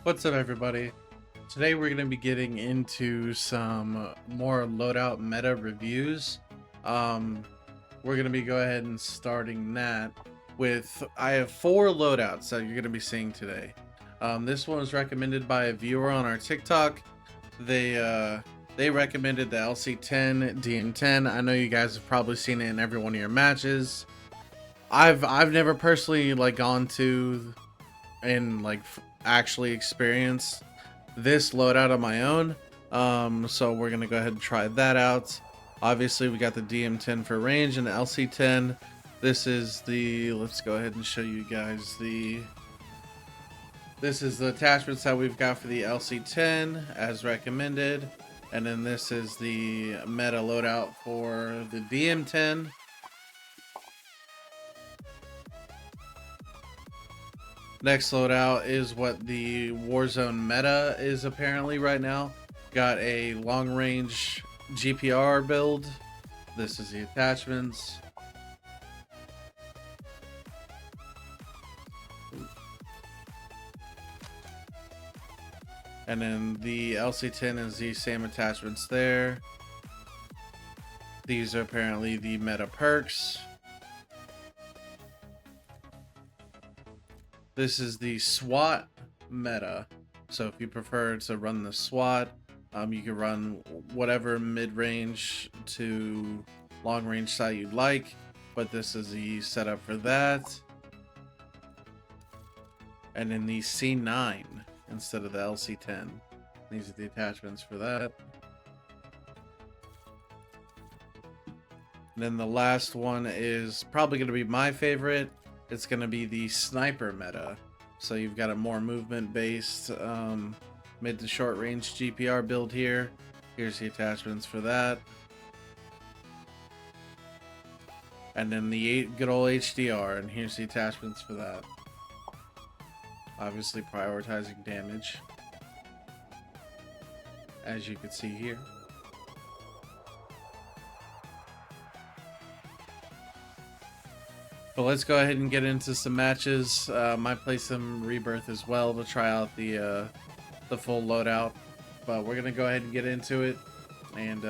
What's up, everybody? Today we're going to be getting into some more loadout meta reviews. We're going to be go ahead and starting that with, I have 4 loadouts that you're going to be seeing today. This one was recommended by a viewer on our TikTok. They recommended the LC10 DM10. I know you guys have probably seen it in every one of your matches. I've never personally gone to and actually experience this loadout on my own, so we're gonna go ahead and try that out. Obviously we got the DM10 for range and the LC10. This is the, let's go ahead and show you guys this is the attachments that we've got for the LC10 as recommended, and then this is the meta loadout for the DM10. Next loadout is what the Warzone meta is apparently right now. Got a long range GPR build. This is the attachments. And then the LC10 is the same attachments there. These are apparently the meta perks. This is the SWAT meta. So if you prefer to run the SWAT, you can run whatever mid-range to long-range sight you'd like, but this is the setup for that. And then the C9 instead of the LC10. These are the attachments for that. And then the last one is probably going to be my favorite. It's going to be the sniper meta. So you've got a more movement based mid to short range GPR build here. Here's the attachments for that. And then the good old HDR, and here's the attachments for that. Obviously prioritizing damage, as you can see here. But let's go ahead and get into some matches. Might play some Rebirth as well to try out the full loadout. But we're gonna go ahead and get into it and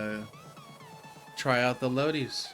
try out the loadies.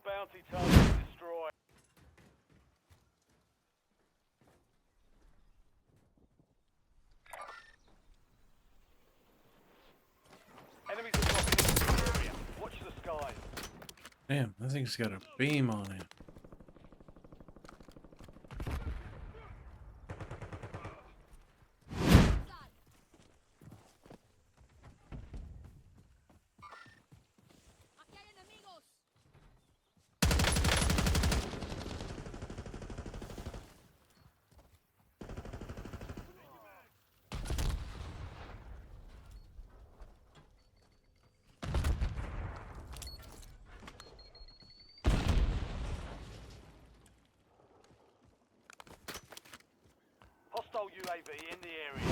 Bounty target destroyed. Enemies are dropping into the area. Watch the skies. Damn, that thing's got a beam on it. Hostile UAV in the area.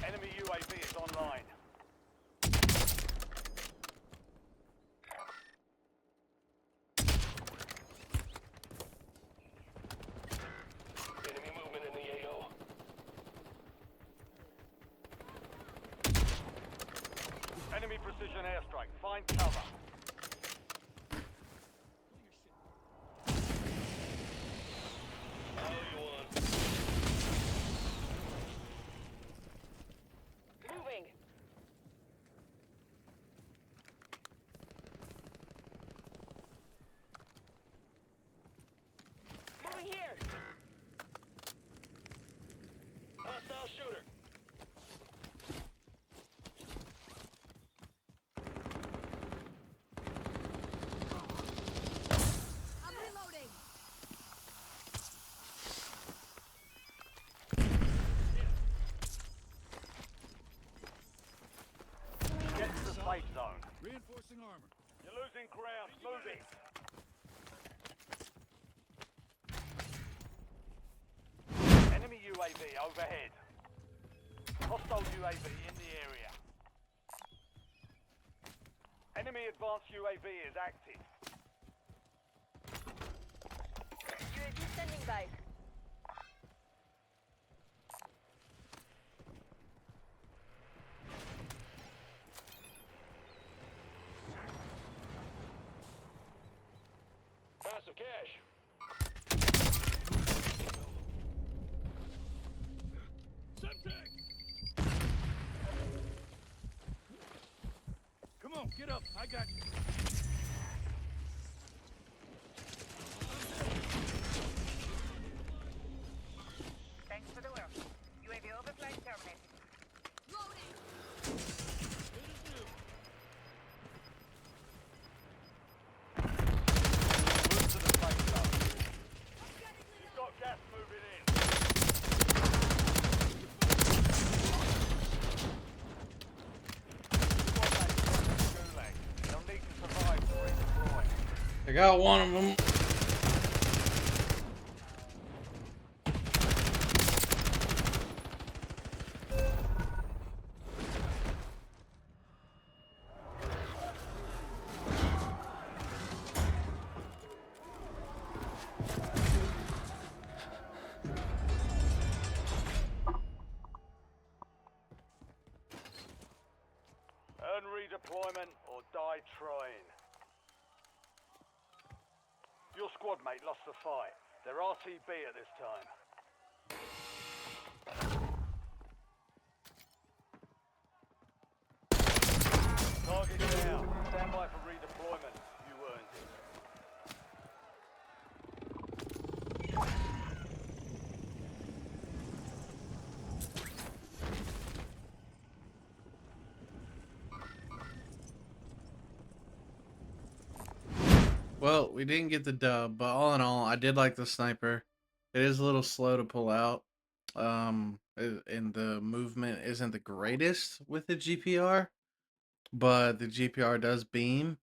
Enemy UAV is online. Enemy movement in the AO. Enemy precision airstrike. Find cover. Moving. Losing ground. Moving. Enemy UAV overhead. Hostile UAV in the area. Enemy advanced UAV is active. UAV standing by. Massive cash. Come on, get up. I got you. Thanks for the work. UAV overflight terminated. Move to the safe zone. You've got gas moving in. Gulag. You'll need to survive to redeploy. I got one of them. Earn redeployment or die trying. Your squad mate lost the fight. They're RTB at this time. Target down. Stand by for redeployment. You earned it. Well, we didn't get the dub, but all in all, I did like the sniper. It is a little slow to pull out. And the movement isn't the greatest with the GPR, but the GPR does beam.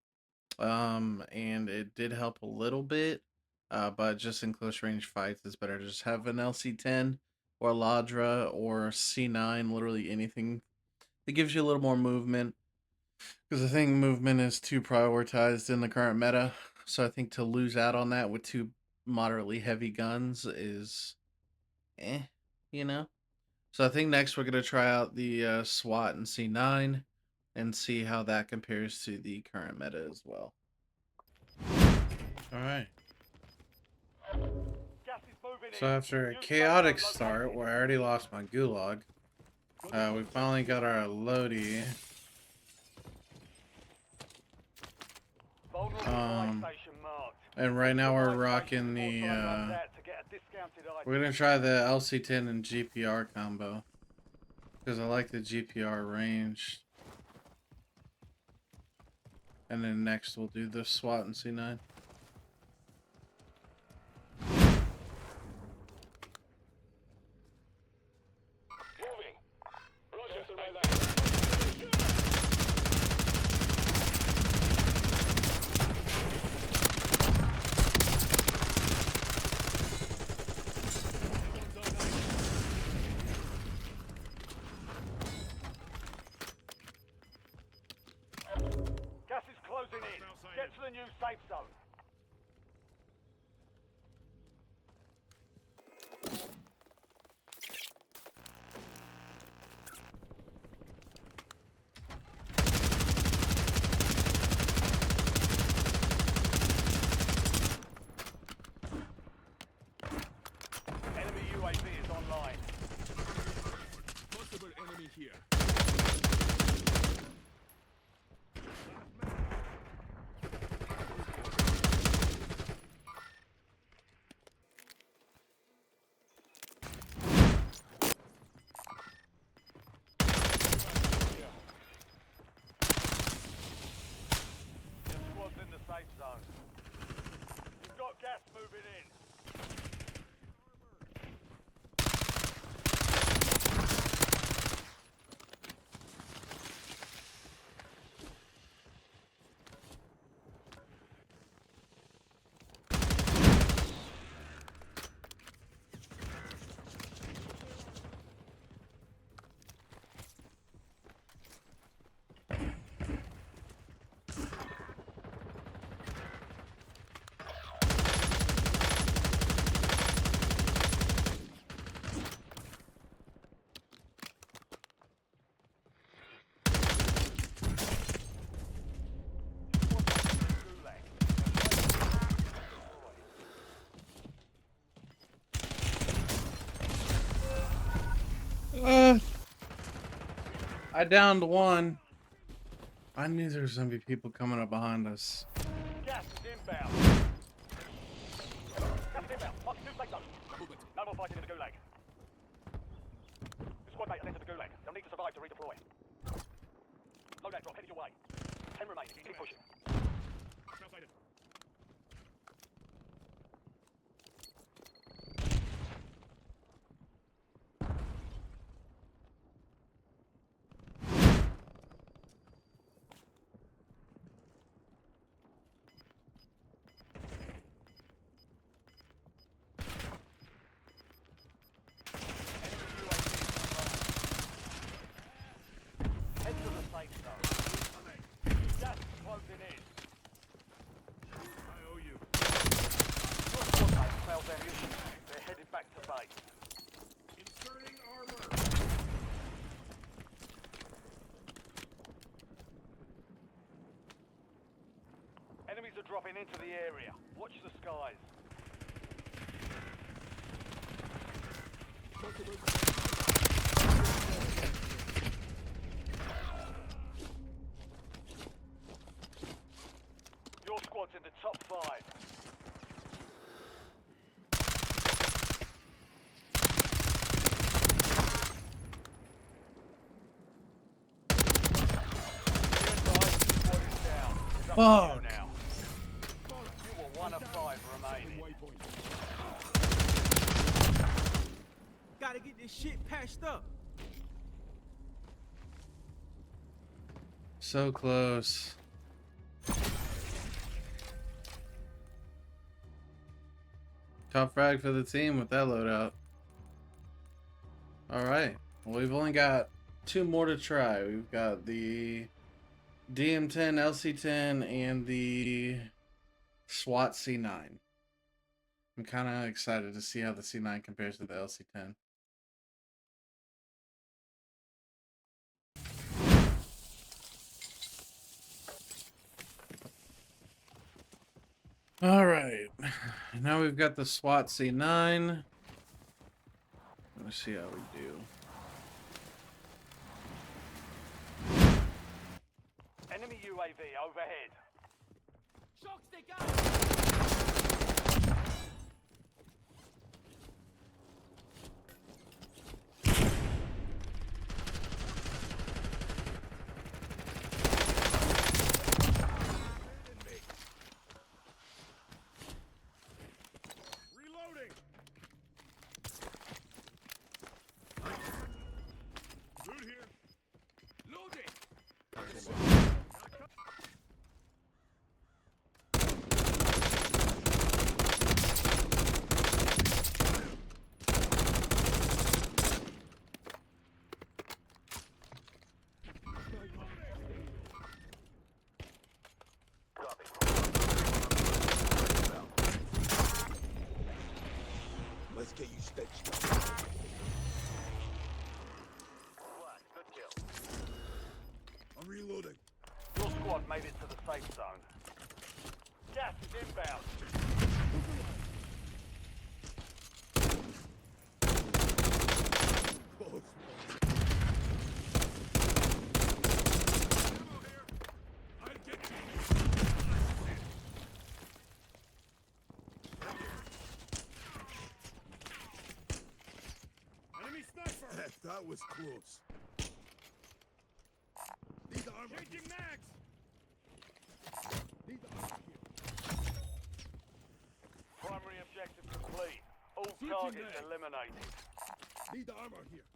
And it did help a little bit. But just in close range fights, it's better to just have an LC10 or Ladra or C9, literally anything that gives you a little more movement. Because I think movement is too prioritized in the current meta. So I think to lose out on that with two moderately heavy guns is you know? So I think next we're going to try out the SWAT and C9 and see how that compares to the current meta as well. Alright. Gas is moving So in. after a New chaotic safe zone start located. where I already lost my gulag, we finally got our Lodi. Vulnerable buy station marked. And right now we're Buy rocking station the, also runs out to get a discounted item. we're going to try the LC10 and GPR combo. Because I like the GPR range. And then next we'll do the SWAT and C9. Moving. Roger, stay there. Gas is closing in. Get to the new safe zone. Enemy UAV is online. Possible enemy here. Your squad's in the safe zone. You've got gas moving in. I downed one. I knew there was gonna be people coming up behind us. Gas is inbound. Gas is inbound. Mark two safe zones. No more fighting in the gulag. The squad mate has entered the gulag. They'll need to survive to redeploy. Loadout drop headed your way. 10 remain. Keep pushing. Head to the safe zone. Gas is closing in. I owe you. Your squad mate failed their mission. They're headed back to base. Inserting armor. Enemies are dropping into the area. Watch the skies. Your squad's in the top 5. Fuck. Now. You were 1 of 5 remaining. Gotta get this shit patched up. So close. Top frag for the team with that loadout. Alright. Well, we've only got 2 more to try. We've got the DM10, LC10, and the SWAT C9. I'm kind of excited to see how the C9 compares to the LC10. All right, now we've got the SWAT C9. Let's see how we do. Enemy UAV overhead. Shock stick out! Reloading. Dude here. Loading. Let's get you stitched up. Good kill. I'm reloading. Your squad made it to the safe zone. Gas is inbound. Close. Enemy sniper. Heck, that was close. Need the armor. Changing mags. Need the armor here. Primary objective complete. All Switching targets mags. eliminated. Need the armor here.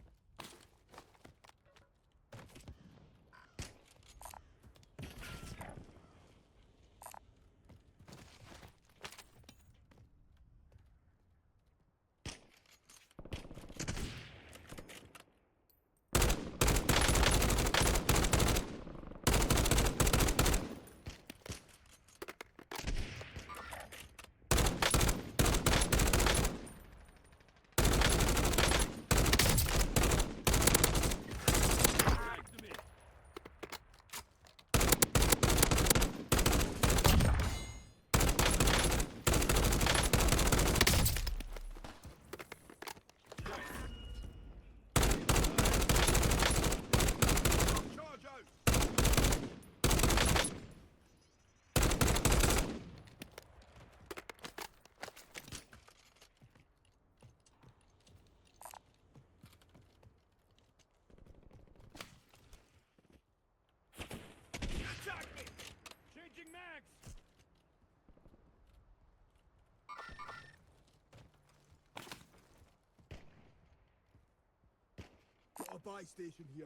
buy station here.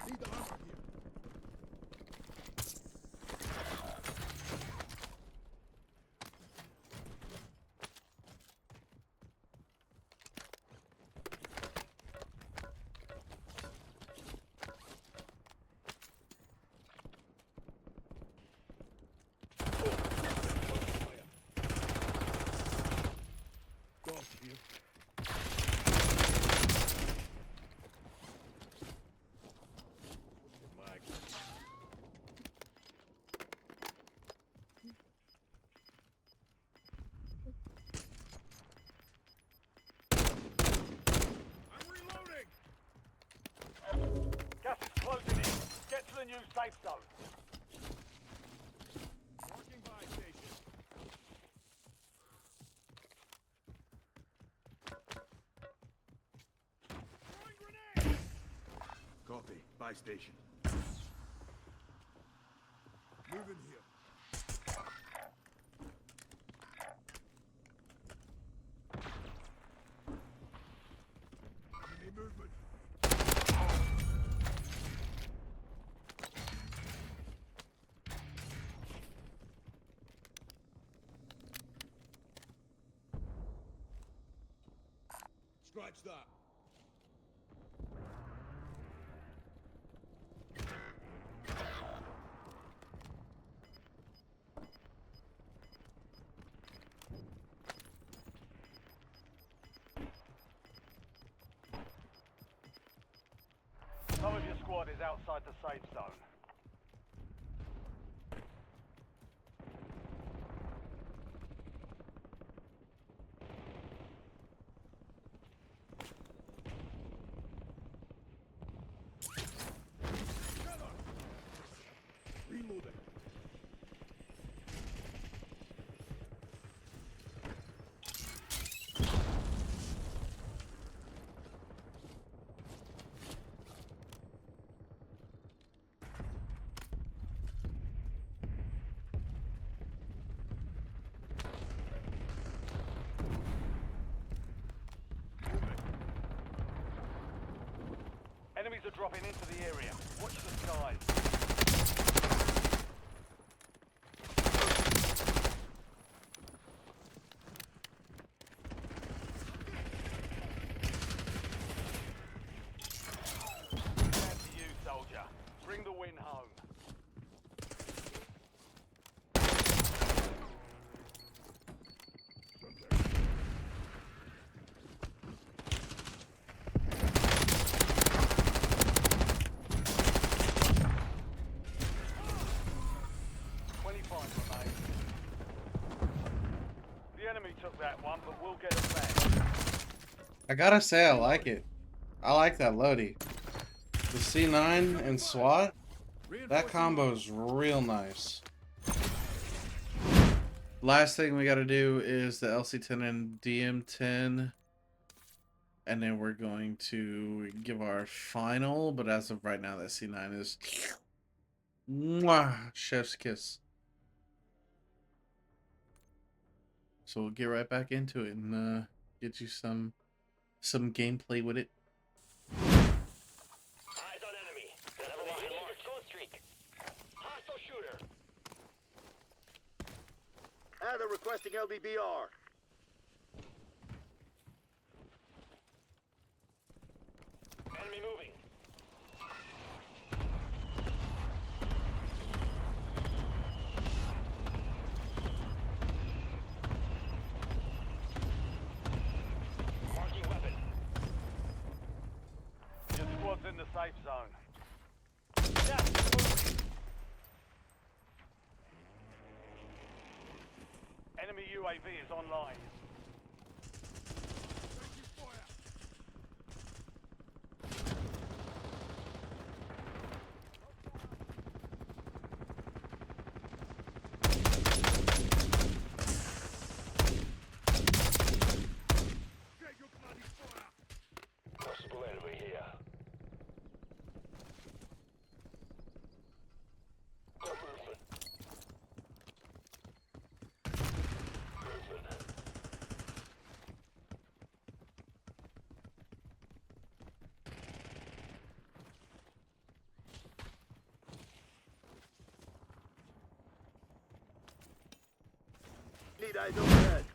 Need armor here. Got you. Mag. I'm reloading. Gas is closing in. Get to the new safe zone. Marking buy station. Throwing grenade. Copy. Buy station. Moving here. Enemy movement. Scratch that. Some of your squad is outside the safe zone. Reloading. Enemies are dropping into the area. Watch the skies. Stand to you, soldier. Bring the win home. The enemy took that one, but we'll get it back. I gotta say, I like it. I like that Lodi. The C9 and SWAT, that combo is real nice. Last thing we gotta do is the LC10 and DM10. And then we're going to give our final, but as of right now, that C9 is mwah, chef's kiss. So we'll get right back into it and get you some gameplay with it. Eyes on enemy. Destination marked. Go streak. Hostile shooter. They're requesting LDBR. Enemy moving. Marking weapon. Your squad's in the safe zone. Gas is moving. Enemy UAV is online. Possible enemy here. Got movement. Enemy dies overhead.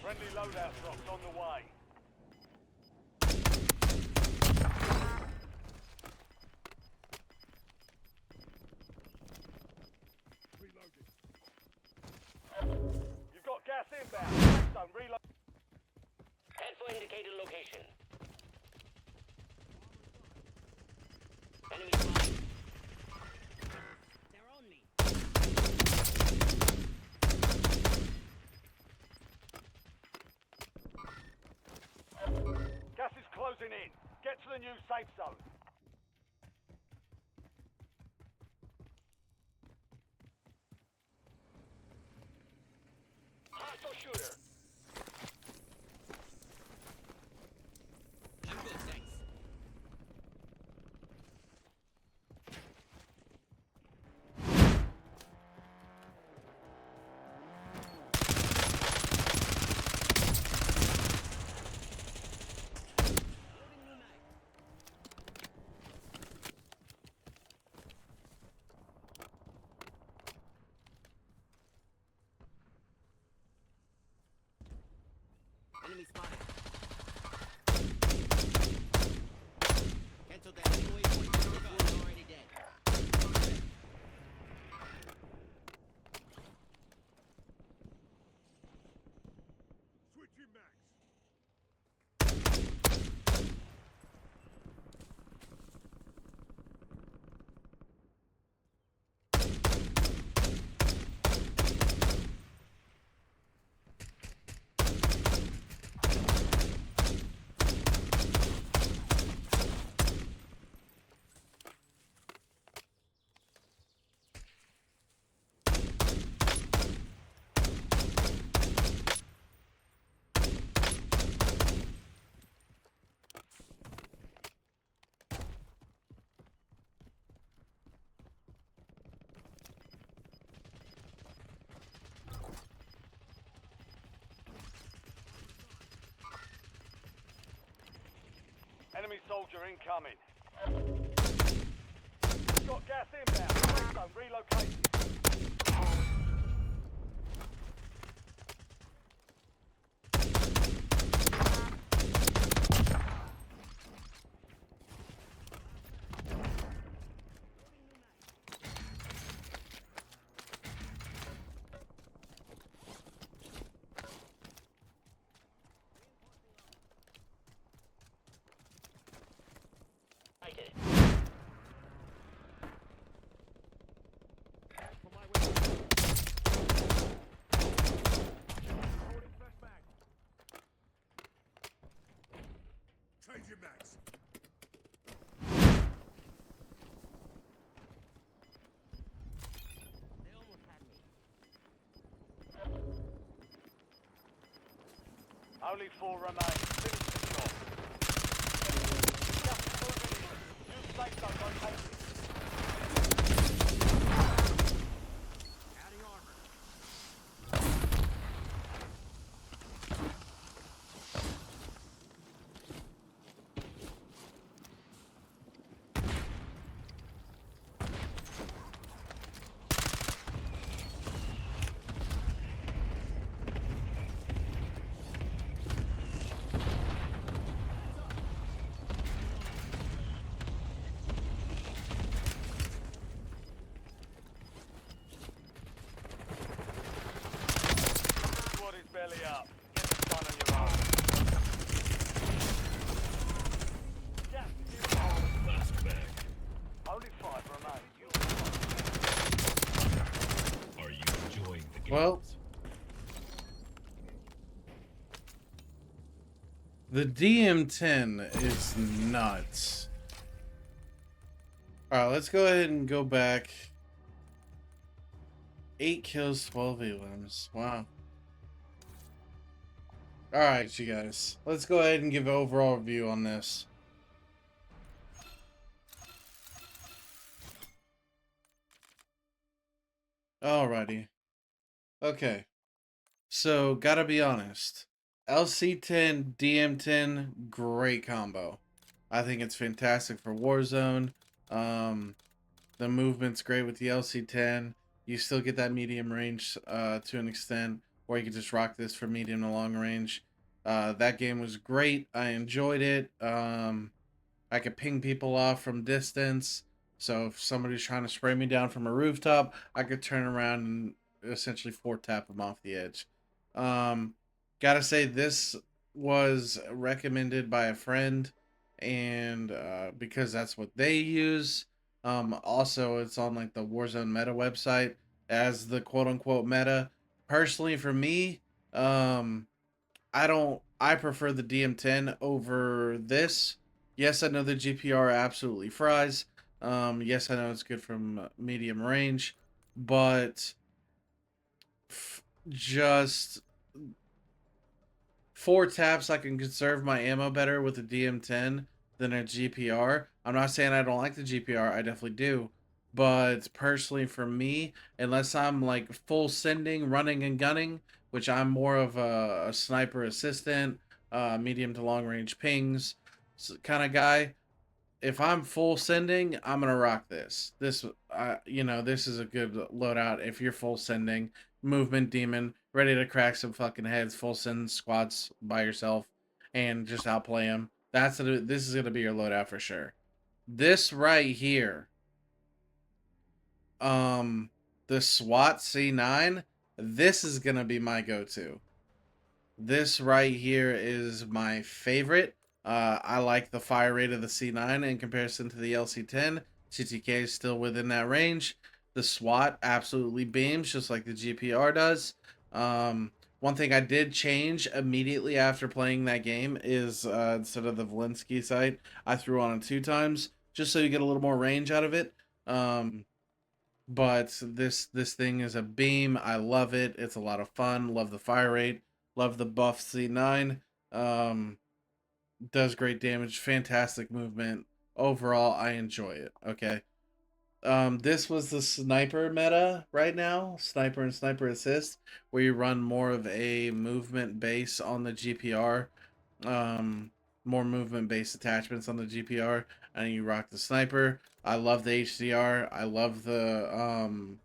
Friendly loadout drops on the way. Reloading. You've got gas inbound. Safe zone reload. Head for indicated location. Enemy spotted. They're on me. Gas is closing in. Get to the new safe zone. Hostile shooter. I'm good, thanks. Loading new mag. Enemy spotted. Cancel that. Enemy waypoint. This one's already dead. Switching max. Enemy soldier incoming. You've got gas inbound. Safe zone relocated. Sighted. Changing max. They almost had me. Only 4 remain. Finish the job. Gas is moving in. New safe zone located. Adding armor. Squad is belly up. Get this done on your own. Gas is inbound. Only 5 remain. Are you enjoying the game? Well, the DM10 is nuts. Alright, let's go ahead and go back. 8 kills, 12 elims. Wow. All right, you guys. Let's go ahead and give an overall review on this. Alrighty. Okay. So, gotta be honest. LC10, DM10, great combo. I think it's fantastic for Warzone. Um, the movement's great with the LC10. You still get that medium range to an extent, or you can just rock this for medium to long range. That game was great. I enjoyed it. I could ping people off from distance. So if somebody's trying to spray me down from a rooftop, I could turn around and essentially four tap them off the edge. Um, Gotta say, this was recommended by a friend, and because that's what they use. Also, it's on like the Warzone meta website as the quote unquote meta. Personally, for me, um, I prefer the DM10 over this. Yes, I know the GPR absolutely fries. Yes, I know it's good from medium range, but just four taps, I can conserve my ammo better with a DM10 than a GPR. I'm not saying I don't like the GPR, I definitely do. But personally, for me, unless I'm like full sending, running and gunning, which I'm more of a sniper assistant, medium to long range pings kind of guy, if I'm full sending, I'm gonna rock this. This is a good loadout if you're full sending, movement demon, ready to crack some fucking heads, full send squads by yourself, and just outplay them. This is gonna be your loadout for sure. This right here, um, the SWAT C9, this is gonna be my go-to. This right here is my favorite. I like the fire rate of the C9 in comparison to the LC10. CTK is still within that range. The SWAT absolutely beams, just like the GPR does. One thing I did change immediately after playing that game is instead of the Valinsky sight, I threw on it 2 times, just so you get a little more range out of it. But this thing is a beam. I love it. It's a lot of fun. Love the fire rate. Love the buff C9. Um, does great damage. Fantastic movement. Overall, I enjoy it. Okay. This was the sniper meta right now. Sniper and sniper assist, where you run more of a movement base on the GPR. Um, More movement based attachments on the GPR, and you rock the sniper. I love the HDR. I love the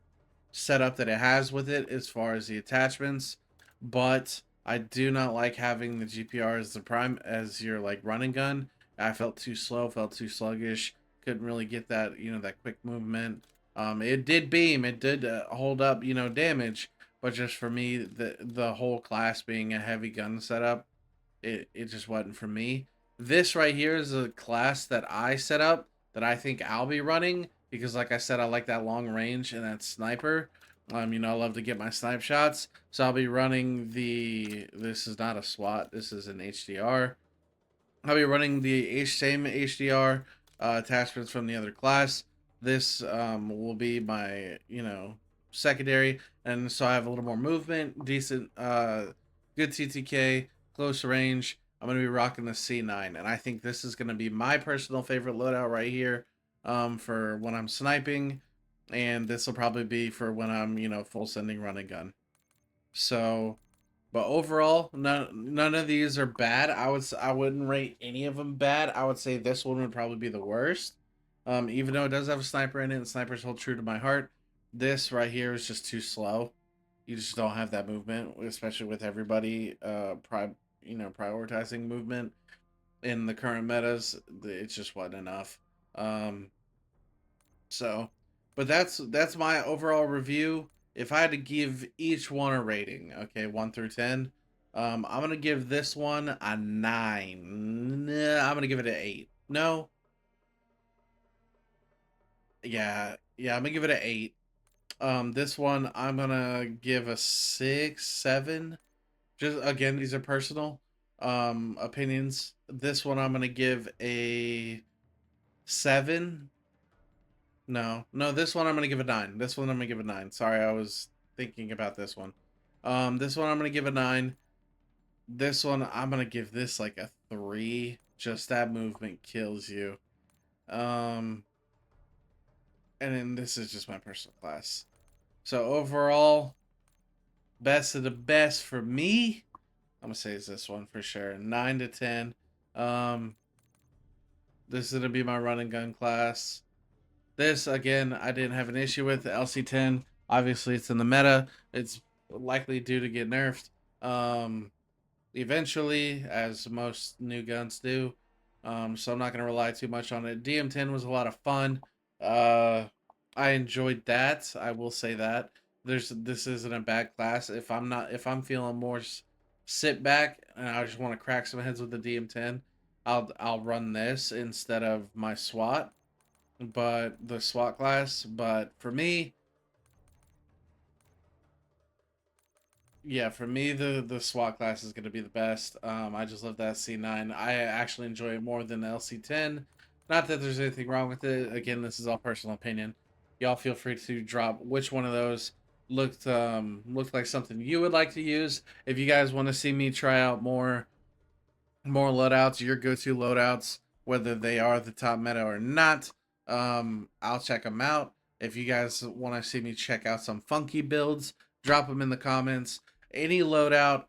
setup that it has with it as far as the attachments, but I do not like having the GPR as the prime as your like running gun. I felt too slow, felt too sluggish. Couldn't really get that that quick movement. It did beam, it did hold up damage, but just for me the whole class being a heavy gun setup, it just wasn't for me. This right here is a class that I set up that I think I'll be running because, like I said, I like that long range and that sniper. I love to get my snipe shots, so I'll be running the. This is not a SWAT. This is an HDR. I'll be running the same HDR attachments from the other class. This will be my secondary, and so I have a little more movement, decent, good TTK, close range. I'm gonna be rocking the C9, and I think this is gonna be my personal favorite loadout right here, for when I'm sniping, and this will probably be for when I'm full sending running gun. So but overall, none of these are bad. I wouldn't rate any of them bad. I would say this one would probably be the worst. Even though it does have a sniper in it, and snipers hold true to my heart. This right here is just too slow. You just don't have that movement, especially with everybody prioritizing movement in the current metas. It just wasn't enough. Um, so, but that's my overall review. If I had to give each one a rating, okay, 1 through 10, I'm gonna give this one a 9. Nah, I'm gonna give it an 8. No, yeah, I'm gonna give it an 8. This one I'm gonna give a 6, 7. Just again, these are personal opinions. This one I'm gonna give a 7. No, this one I'm gonna give a 9. This one I'm gonna give a 9. Sorry, I was thinking about this one. This one I'm gonna give a 9. This one, I'm gonna give this like a 3. Just that movement kills you. And then this is just my personal class. So overall, best of the best for me, I'm gonna say it's this one for sure. 9 to 10. Um, this is gonna be my run and gun class. This again, I didn't have an issue with the LC10. Obviously, it's in the meta. It's likely due to get nerfed. Eventually, as most new guns do. So I'm not gonna rely too much on it. DM10 was a lot of fun. I enjoyed that. I will say that. This isn't a bad class. If I'm feeling more sit back and I just want to crack some heads with the DM10, I'll run this instead of my SWAT, but the SWAT class. But for me, yeah, for me the SWAT class is gonna be the best. I just love that C9. I actually enjoy it more than the LC10. Not that there's anything wrong with it. Again, this is all personal opinion. Y'all feel free to drop which one of those looked like something you would like to use. If you guys want to see me try out more loadouts, your go-to loadouts, whether they are the top meta or not, I'll check them out. If you guys want to see me check out some funky builds, drop them in the comments. Any loadout,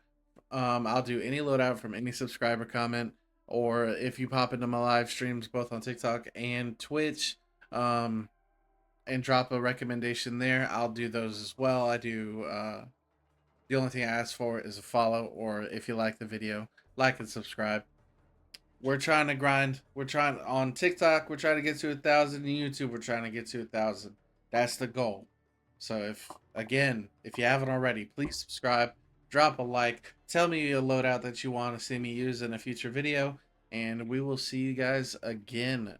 I'll do any loadout from any subscriber comment, or if you pop into my live streams both on TikTok and Twitch, and drop a recommendation there, I'll do those as well. I do. The only thing I ask for is a follow, or if you like the video, like and subscribe. We're trying to grind. We're trying on TikTok. We're trying to get to 1,000. YouTube, we're trying to get to 1,000. That's the goal. So if you haven't already, please subscribe, drop a like, tell me a loadout that you want to see me use in a future video, and we will see you guys again